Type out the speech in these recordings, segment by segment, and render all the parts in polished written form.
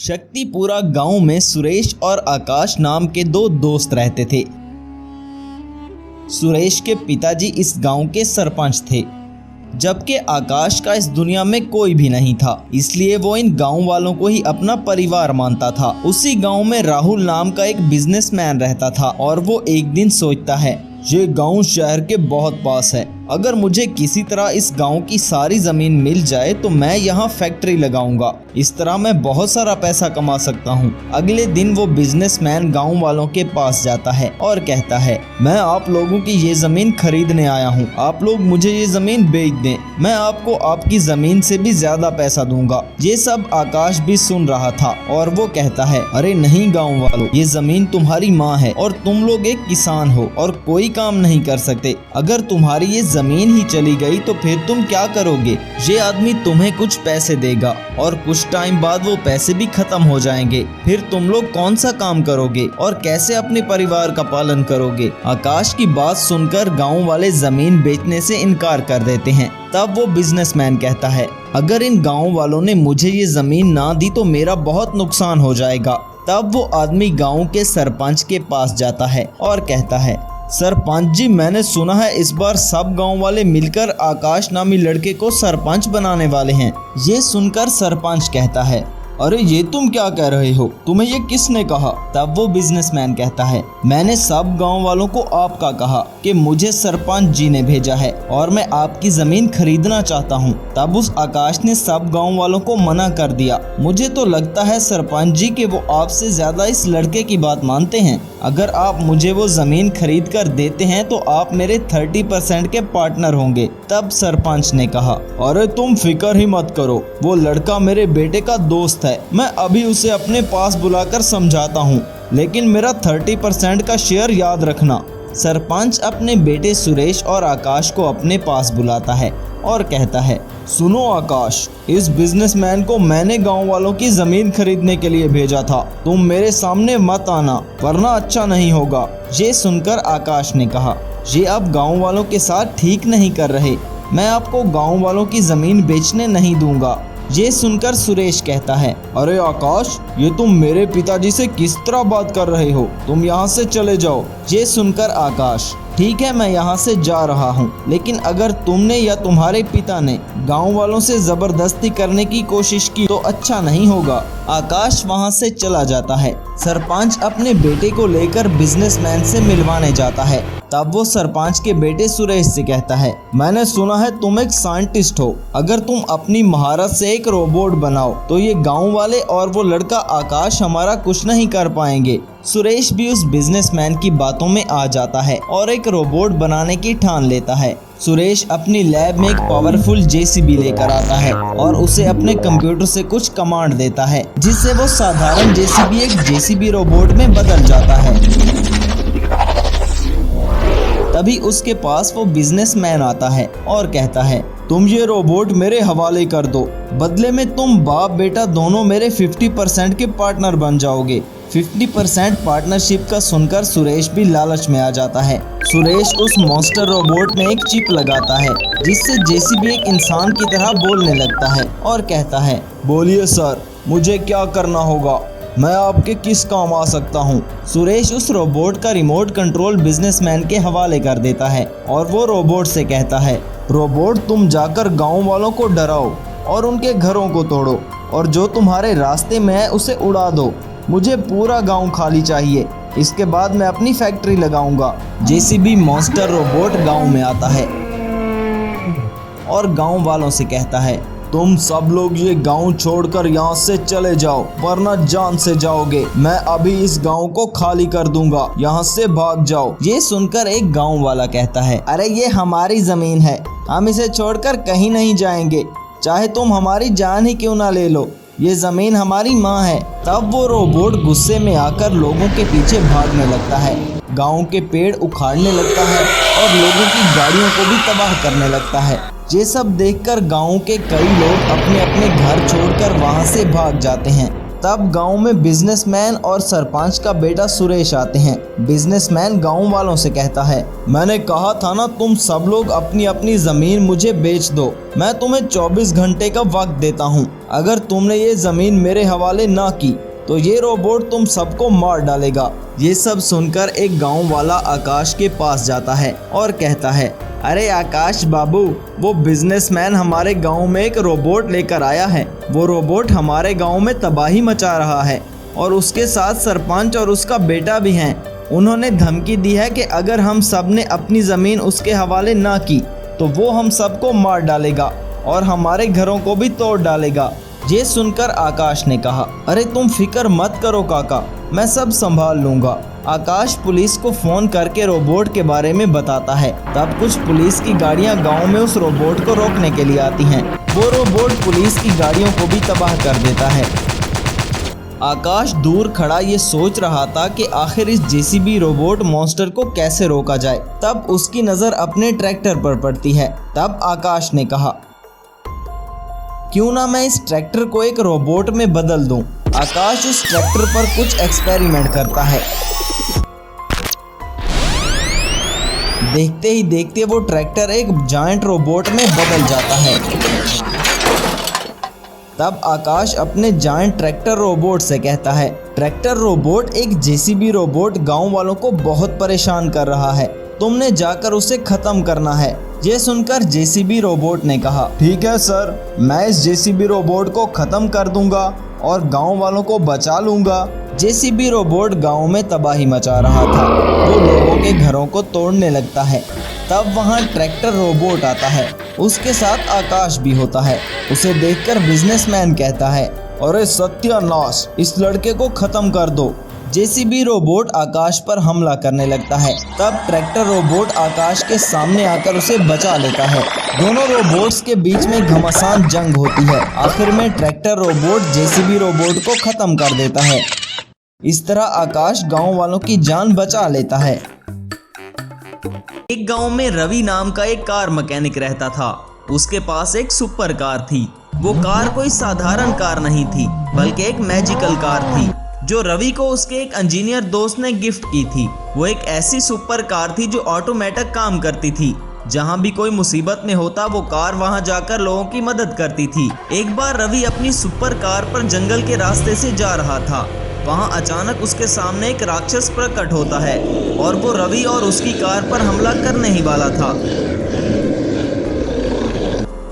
शक्तिपुरा गांव में सुरेश और आकाश नाम के दो दोस्त रहते थे। सुरेश के पिताजी इस गांव के सरपंच थे, जबकि आकाश का इस दुनिया में कोई भी नहीं था, इसलिए वो इन गांव वालों को ही अपना परिवार मानता था। उसी गांव में राहुल नाम का एक बिजनेसमैन रहता था और वो एक दिन सोचता है, ये गांव शहर के बहुत पास है, अगर मुझे किसी तरह इस गांव की सारी जमीन मिल जाए तो मैं यहाँ फैक्ट्री लगाऊंगा, इस तरह मैं बहुत सारा पैसा कमा सकता हूँ। अगले दिन वो बिजनेसमैन गांव वालों के पास जाता है और कहता है, मैं आप लोगों की ये जमीन खरीदने आया हूँ, आप लोग मुझे ये जमीन बेच दें, मैं आपको आपकी जमीन से भी ज्यादा पैसा दूंगा। ये सब आकाश भी सुन रहा था और वो कहता है, अरे नहीं गाँव वालों, ये जमीन तुम्हारी माँ है और तुम लोग एक किसान हो और कोई काम नहीं कर सकते, अगर तुम्हारी ये जमीन ही चली गई तो फिर तुम क्या करोगे? ये आदमी तुम्हें कुछ पैसे देगा और कुछ टाइम बाद वो पैसे भी खत्म हो जाएंगे, फिर तुम लोग कौन सा काम करोगे और कैसे अपने परिवार का पालन करोगे? आकाश की बात सुनकर गांव वाले जमीन बेचने से इनकार कर देते हैं। तब वो बिजनेसमैन कहता है, अगर इन गांव वालों ने मुझे ये जमीन ना दी तो मेरा बहुत नुकसान हो जाएगा। तब वो आदमी गाँव के सरपंच के पास जाता है और कहता है, सरपंच जी, मैंने सुना है इस बार सब गांव वाले मिलकर आकाश नामी लड़के को सरपंच बनाने वाले हैं। ये सुनकर सरपंच कहता है, अरे ये तुम क्या कह रहे हो, तुम्हें ये किसने कहा? तब वो बिजनेसमैन कहता है, मैंने सब गांव वालों को आपका कहा कि मुझे सरपंच जी ने भेजा है और मैं आपकी जमीन खरीदना चाहता हूं। तब उस आकाश ने सब गांव वालों को मना कर दिया। मुझे तो लगता है सरपंच जी कि वो आपसे ज्यादा इस लड़के की बात मानते हैं। अगर आप मुझे वो जमीन खरीद कर देते हैं तो आप मेरे 30% के पार्टनर होंगे। तब सरपंच ने कहा, अरे तुम फिक्र ही मत करो, वो लड़का मेरे बेटे का दोस्त है, मैं अभी उसे अपने पास बुलाकर समझाता हूँ, लेकिन मेरा 30% का शेयर याद रखना। सरपंच अपने बेटे सुरेश और आकाश को अपने पास बुलाता है और कहता है, सुनो आकाश, इस बिजनेसमैन को मैंने गांव वालों की जमीन खरीदने के लिए भेजा था, तुम मेरे सामने मत आना वरना अच्छा नहीं होगा। ये सुनकर आकाश ने कहा, ये आप गांव वालों के साथ ठीक नहीं कर रहे, मैं आपको गांव वालों की जमीन बेचने नहीं दूंगा। ये सुनकर सुरेश कहता है, अरे आकाश, ये तुम मेरे पिताजी से किस तरह बात कर रहे हो, तुम यहाँ से चले जाओ। ये सुनकर आकाश, ठीक है मैं यहाँ से जा रहा हूँ, लेकिन अगर तुमने या तुम्हारे पिता ने गांव वालों से जबरदस्ती करने की कोशिश की तो अच्छा नहीं होगा। आकाश वहाँ से चला जाता है। सरपंच अपने बेटे को लेकर बिजनेसमैन से मिलवाने जाता है। तब वो सरपंच के बेटे सुरेश से कहता है, मैंने सुना है तुम एक साइंटिस्ट हो, अगर तुम अपनी महारत से एक रोबोट बनाओ तो ये गांव वाले और वो लड़का आकाश हमारा कुछ नहीं कर पाएंगे। सुरेश भी उस बिजनेसमैन की बातों में आ जाता है और एक रोबोट बनाने की ठान लेता है। सुरेश अपनी लैब में एक पावरफुल जेसीबी लेकर आता है और उसे अपने कंप्यूटर से कुछ कमांड देता है, जिससे वो साधारण जेसीबी एक जेसीबी रोबोट में बदल जाता है। तभी उसके पास वो बिजनेसमैन आता है और कहता है, तुम ये रोबोट मेरे हवाले कर दो, बदले में तुम बाप बेटा दोनों मेरे 50% के पार्टनर बन जाओगे। 50% पार्टनरशिप का सुनकर सुरेश भी लालच में आ जाता है। सुरेश उस मॉन्स्टर रोबोट में एक चिप लगाता है, जिससे जेसीबी एक इंसान की तरह बोलने लगता है और कहता है, बोलिए सर, मुझे क्या करना होगा, मैं आपके किस काम आ सकता हूँ? सुरेश उस रोबोट का रिमोट कंट्रोल बिजनेसमैन के हवाले कर देता है और वो रोबोट से कहता है, रोबोट तुम जाकर गांव वालों को डराओ और उनके घरों को तोड़ो और जो तुम्हारे रास्ते में है उसे उड़ा दो, मुझे पूरा गांव खाली चाहिए, इसके बाद मैं अपनी फैक्ट्री लगाऊंगा। जेसीबी मॉन्स्टर रोबोट गांव में आता है और गांव वालों से कहता है, तुम सब लोग ये गांव छोड़कर यहाँ से चले जाओ वरना जान से जाओगे, मैं अभी इस गांव को खाली कर दूंगा, यहाँ से भाग जाओ। ये सुनकर एक गांव वाला कहता है, अरे ये हमारी जमीन है, हम इसे छोड़कर कहीं नहीं जाएंगे, चाहे तुम हमारी जान ही क्यों ना ले लो, ये जमीन हमारी माँ है। तब वो रोबोट गुस्से में आकर लोगों के पीछे भागने लगता है, गांव के पेड़ उखाड़ने लगता है और लोगों की गाड़ियों को भी तबाह करने लगता है। ये सब देखकर गांव के कई लोग अपने अपने घर छोड़कर वहां से भाग जाते हैं। तब गांव में बिजनेसमैन और सरपंच का बेटा सुरेश आते हैं। बिजनेसमैन गांव वालों से कहता है, मैंने कहा था ना, तुम सब लोग अपनी अपनी जमीन मुझे बेच दो। मैं तुम्हें 24 घंटे का वक्त देता हूँ। अगर तुमने ये जमीन मेरे हवाले ना की तो ये रोबोट तुम सबको मार डालेगा। ये सब सुनकर एक गांव वाला आकाश के पास जाता है और कहता है, अरे आकाश बाबू, वो बिजनेसमैन हमारे गांव में एक रोबोट लेकर आया है। वो रोबोट हमारे गांव में तबाही मचा रहा है और उसके साथ सरपंच और उसका बेटा भी हैं। उन्होंने धमकी दी है कि अगर हम सब ने अपनी ज़मीन उसके हवाले ना की तो वो हम सबको मार डालेगा और हमारे घरों को भी तोड़ डालेगा। ये सुनकर आकाश ने कहा, अरे तुम फिक्र मत करो काका, मैं सब संभाल लूँगा। आकाश पुलिस को फ़ोन करके रोबोट के बारे में बताता है। तब कुछ पुलिस की गाड़ियां गांव में उस रोबोट को रोकने के लिए आती हैं। वो रोबोट पुलिस की गाड़ियों को भी तबाह कर देता है। आकाश दूर खड़ा ये सोच रहा था कि आखिर इस जेसीबी रोबोट मॉन्स्टर को कैसे रोका जाए। तब उसकी नज़र अपने ट्रैक्टर पर पड़ती है। तब आकाश ने कहा, क्यों ना मैं इस ट्रैक्टर को एक रोबोट में बदल दूं। आकाश उस ट्रैक्टर पर कुछ एक्सपेरिमेंट करता है। देखते ही देखते वो ट्रैक्टर एक जायंट रोबोट में बदल जाता है। तब आकाश अपने जायंट ट्रैक्टर रोबोट से कहता है, ट्रैक्टर रोबोट, एक जेसीबी रोबोट गांव वालों को बहुत परेशान कर रहा है। तुमने जाकर उसे खत्म करना है। ये सुनकर जेसीबी रोबोट ने कहा, ठीक है सर, मैं इस जेसीबी रोबोट को खत्म कर दूंगा और गांव वालों को बचा लूंगा। जेसीबी रोबोट गांव में तबाही मचा रहा था। वो लोगों के घरों को तोड़ने लगता है। तब वहां ट्रैक्टर रोबोट आता है। उसके साथ आकाश भी होता है। उसे देखकर बिजनेसमैन कहता है, अरे सत्यानाश, इस लड़के को खत्म कर दो। जेसीबी रोबोट आकाश पर हमला करने लगता है। तब ट्रैक्टर रोबोट आकाश के सामने आकर उसे बचा लेता है। दोनों रोबोट्स के बीच में घमासान जंग होती है। आखिर में ट्रैक्टर रोबोट जेसीबी रोबोट को खत्म कर देता है। इस तरह आकाश गांव वालों की जान बचा लेता है। एक गांव में रवि नाम का एक कार मैकेनिक रहता था। उसके पास एक सुपर कार थी। वो कार कोई साधारण कार नहीं थी, बल्कि एक मैजिकल कार थी जो रवि को उसके एक इंजीनियर दोस्त ने गिफ्ट की थी। वो एक ऐसी सुपर कार थी जो ऑटोमेटिक काम करती थी। जहां भी कोई मुसीबत में होता वो कार वहां जाकर लोगों की मदद करती थी। एक बार रवि अपनी सुपर कार पर जंगल के रास्ते से जा रहा था। वहां अचानक उसके सामने एक राक्षस प्रकट होता है और वो रवि और उसकी कार पर हमला करने ही वाला था।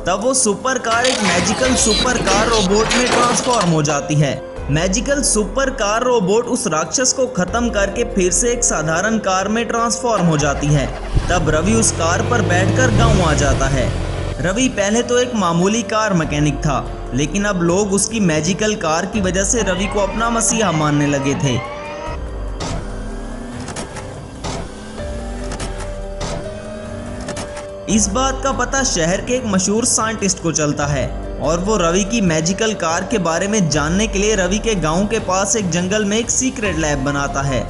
तब वो सुपर कार एक मैजिकल सुपर कार रोबोट में ट्रांसफॉर्म हो जाती है। मैजिकल सुपर कार रोबोट उस राक्षस को खत्म करके फिर से एक साधारण कार में ट्रांसफॉर्म हो जाती है। तब रवि उस कार पर बैठकर गांव आ जाता है। रवि पहले तो एक मामूली कार मैकेनिक था, लेकिन अब लोग उसकी मैजिकल कार की वजह से रवि को अपना मसीहा मानने लगे थे। इस बात का पता शहर के एक मशहूर साइंटिस्ट को चलता है और वो रवि की मैजिकल कार के बारे में जानने के लिए रवि के गांव के पास एक जंगल में एक सीक्रेट लैब बनाता है।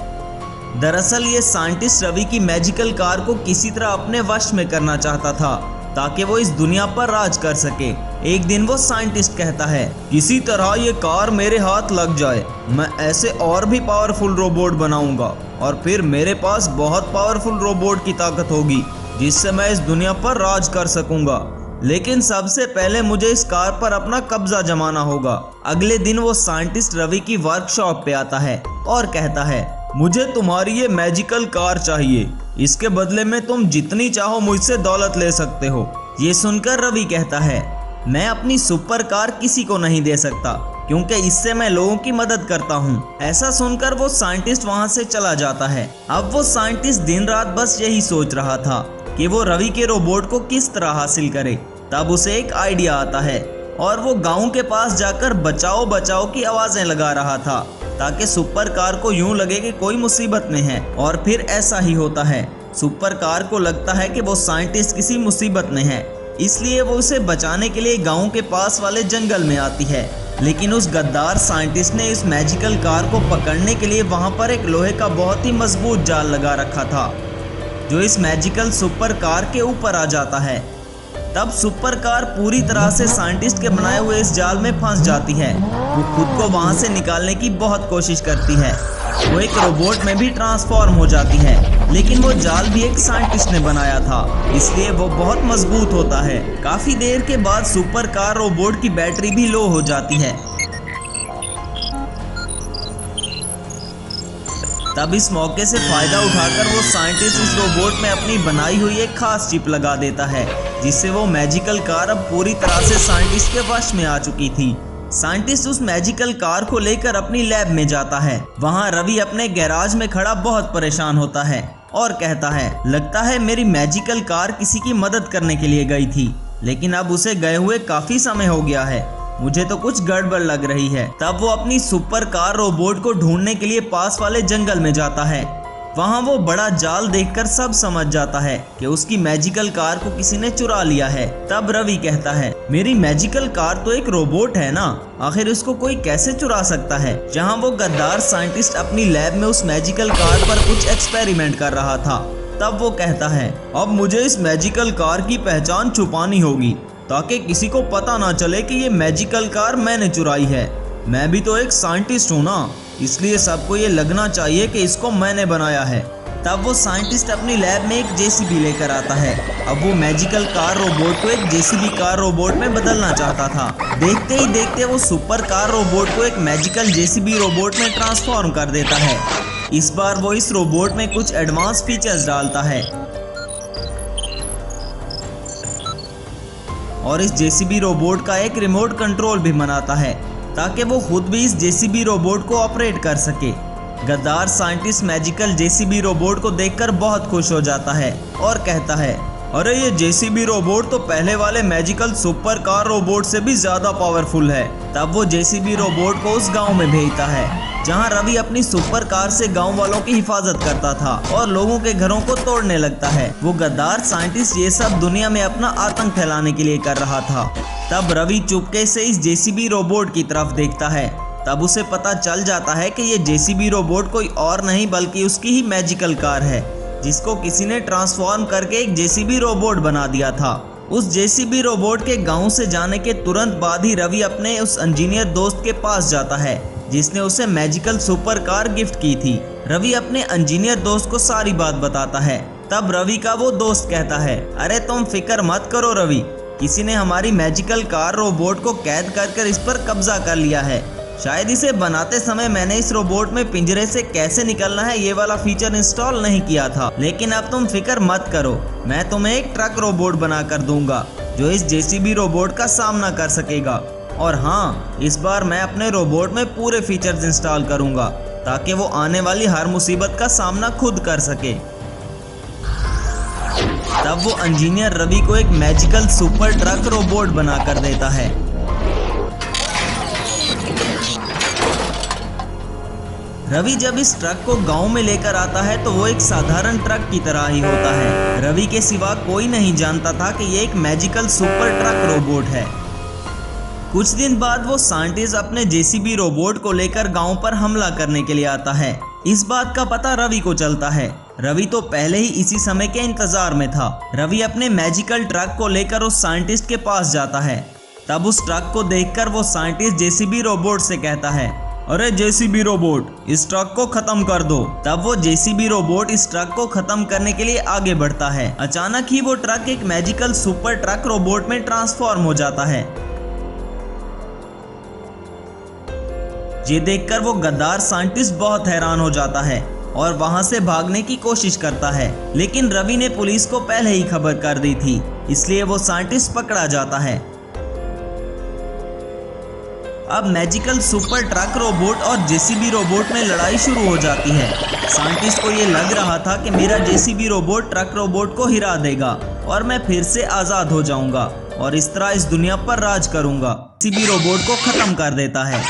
दरअसल ये साइंटिस्ट रवि की मैजिकल कार को किसी तरह अपने वश में करना चाहता था ताकि वो इस दुनिया पर राज कर सके। एक दिन वो साइंटिस्ट कहता है, किसी तरह ये कार मेरे हाथ लग जाए, मैं ऐसे और भी पावरफुल रोबोट बनाऊंगा और फिर मेरे पास बहुत पावरफुल रोबोट की ताकत होगी जिससे मैं इस दुनिया पर राज कर सकूंगा। लेकिन सबसे पहले मुझे इस कार पर अपना कब्जा जमाना होगा। अगले दिन वो साइंटिस्ट रवि की वर्कशॉप पे आता है और कहता है, मुझे तुम्हारी ये मैजिकल कार चाहिए, इसके बदले में तुम जितनी चाहो मुझसे दौलत ले सकते हो। ये सुनकर रवि कहता है, मैं अपनी सुपर कार किसी को नहीं दे सकता क्योंकि इससे मैं लोगों की मदद करता हूँ। ऐसा सुनकर वो साइंटिस्ट वहाँ से चला जाता है। अब वो साइंटिस्ट दिन रात बस यही सोच रहा था कि वो रवि के रोबोट को किस तरह हासिल करे। तब उसे एक आइडिया आता है और वो गांव के पास जाकर बचाओ बचाओ की आवाजें लगा रहा था ताकि सुपर कार को यूं लगे कि कोई मुसीबत में है। और फिर ऐसा ही होता है। सुपर कार को लगता है कि वो साइंटिस्ट किसी मुसीबत में है, इसलिए वो उसे बचाने के लिए गांव के पास वाले जंगल में आती है। लेकिन उस गद्दार साइंटिस्ट ने इस मैजिकल कार को पकड़ने के लिए वहां पर एक लोहे का बहुत ही मजबूत जाल लगा रखा था जो इस मैजिकल सुपर कार के ऊपर आ जाता है। तब सुपर कार पूरी तरह से साइंटिस्ट के बनाए हुए इस जाल में फंस जाती है। वो खुद को वहां से निकालने की बहुत कोशिश करती है। वो एक रोबोट में भी ट्रांसफॉर्म हो जाती है, लेकिन वो जाल भी एक साइंटिस्ट ने बनाया था, इसलिए वो बहुत मजबूत होता है। काफी देर के बाद सुपर कार रोबोट की बैटरी भी लो हो जाती है। तब इस मौके से फायदा उठाकर वो साइंटिस्ट इस रोबोट में अपनी बनाई हुई एक खास चिप लगा देता है, जिससे वो मैजिकल कार अब पूरी तरह से साइंटिस्ट के वश में आ चुकी थी। साइंटिस्ट उस मैजिकल कार को लेकर अपनी लैब में जाता है। वहाँ रवि अपने गैराज में खड़ा बहुत परेशान होता है और कहता है, लगता है मेरी मैजिकल कार किसी की मदद करने के लिए गई थी, लेकिन अब उसे गए हुए काफी समय हो गया है। मुझे तो कुछ गड़बड़ लग रही है। तब वो अपनी सुपर कार रोबोट को ढूंढने के लिए पास वाले जंगल में जाता है। वहाँ वो बड़ा जाल देखकर सब समझ जाता है कि उसकी मैजिकल कार को किसी ने चुरा लिया है। तब रवि कहता है, मेरी मैजिकल कार तो एक रोबोट है ना, आखिर इसको कोई कैसे चुरा सकता है। जहाँ वो गद्दार साइंटिस्ट अपनी लैब में उस मैजिकल कार पर कुछ एक्सपेरिमेंट कर रहा था। तब वो कहता है, अब मुझे इस मैजिकल कार की पहचान छुपानी होगी, ताकि किसी को पता ना चले कि ये मैजिकल कार मैंने चुराई है। मैं भी तो एक साइंटिस्ट हूँ ना, इसलिए सबको ये लगना चाहिए कि इसको मैंने बनाया है। तब वो साइंटिस्ट अपनी लैब में एक जेसीबी लेकर आता है। अब वो मैजिकल कार रोबोट को एक जेसीबी कार रोबोट में बदलना चाहता था। देखते ही देखते वो सुपर कार रोबोट को एक मैजिकल जेसीबी रोबोट में ट्रांसफॉर्म कर देता है। इस बार वो इस रोबोट में कुछ एडवांस फीचर्स डालता है और इस जेसीबी रोबोट का एक रिमोट कंट्रोल भी बनाता है, ताकि वो खुद भी इस जेसीबी रोबोट को ऑपरेट कर सके। गद्दार साइंटिस्ट मैजिकल जेसीबी रोबोट को देखकर बहुत खुश हो जाता है और कहता है, अरे ये जेसीबी रोबोट तो पहले वाले मैजिकल सुपर कार रोबोट से भी ज्यादा पावरफुल है। तब वो जेसीबी रोबोट को उस गांव में भेजता है जहां रवि अपनी सुपर कार से गांव वालों की हिफाजत करता था और लोगों के घरों को तोड़ने लगता है। वो गद्दार साइंटिस्ट ये सब दुनिया में अपना आतंक फैलाने के लिए कर रहा था। तब रवि चुपके से इस जेसीबी रोबोट की तरफ देखता है। तब उसे पता चल जाता है कि ये जेसीबी रोबोट कोई और नहीं बल्कि उसकी ही मैजिकल कार है, जिसको किसी ने ट्रांसफॉर्म करके एक जेसीबी रोबोट बना दिया था। उस जेसीबी रोबोट के गांव से जाने के तुरंत बाद ही रवि अपने उस इंजीनियर दोस्त के पास जाता है, जिसने उसे मैजिकल सुपर कार गिफ्ट की थी। रवि अपने इंजीनियर दोस्त को सारी बात बताता है। तब रवि का वो दोस्त कहता है, अरे तुम फिक्र मत करो रवि, किसी ने हमारी मैजिकल कार रोबोट को कैद कर इस पर कब्जा कर लिया है। शायद इसे बनाते समय मैंने इस रोबोट में पिंजरे से कैसे निकलना है ये वाला फीचर इंस्टॉल नहीं किया था, लेकिन अब तुम फिक्र मत करो, मैं तुम्हें एक ट्रक रोबोट बना कर दूंगा जो इस जेसीबी रोबोट का सामना कर सकेगा। और हाँ, इस बार मैं अपने रोबोट में पूरे फीचर्स इंस्टॉल करूंगा ताकि वो आने वाली हर मुसीबत का सामना खुद कर सके। तब वो इंजीनियर रवि को एक मैजिकल सुपर ट्रक रोबोट बना कर देता है। रवि जब इस ट्रक को गांव में लेकर आता है तो वो एक साधारण ट्रक की तरह ही होता है। रवि के सिवा कोई नहीं जानता था कि ये एक मैजिकल सुपर ट्रक रोबोट है। कुछ दिन बाद वो साइंटिस्ट अपने जेसीबी रोबोट को लेकर गांव पर हमला करने के लिए आता है। इस बात का पता रवि को चलता है। रवि तो पहले ही इसी समय के इंतजार में था। रवि अपने मैजिकल ट्रक को लेकर उस साइंटिस्ट के पास जाता है। तब उस ट्रक को देखकर वो साइंटिस्ट जेसीबी रोबोट से कहता है, अरे जेसीबी रोबोट, इस ट्रक को खत्म कर दो। तब वो जेसीबी रोबोट इस ट्रक को खत्म करने के लिए आगे बढ़ता है। अचानक ही वो ट्रक एक मैजिकल सुपर ट्रक रोबोट में ट्रांसफॉर्म हो जाता है। ये देखकर वो गद्दार साइंटिस्ट बहुत हैरान हो जाता है और वहां से भागने की कोशिश करता है, लेकिन रवि ने पुलिस को पहले ही खबर कर दी थी, इसलिए वो साइंटिस्ट पकड़ा जाता है। अब मैजिकल सुपर ट्रक रोबोट और जेसीबी रोबोट में लड़ाई शुरू हो जाती है। साइंटिस्ट को ये लग रहा था कि मेरा जेसीबी रोबोट ट्रक रोबोट को हिरा देगा और मैं फिर से आजाद हो जाऊंगा और इस तरह इस दुनिया पर राज करूंगा। जेसीबी रोबोट को खत्म कर देता है।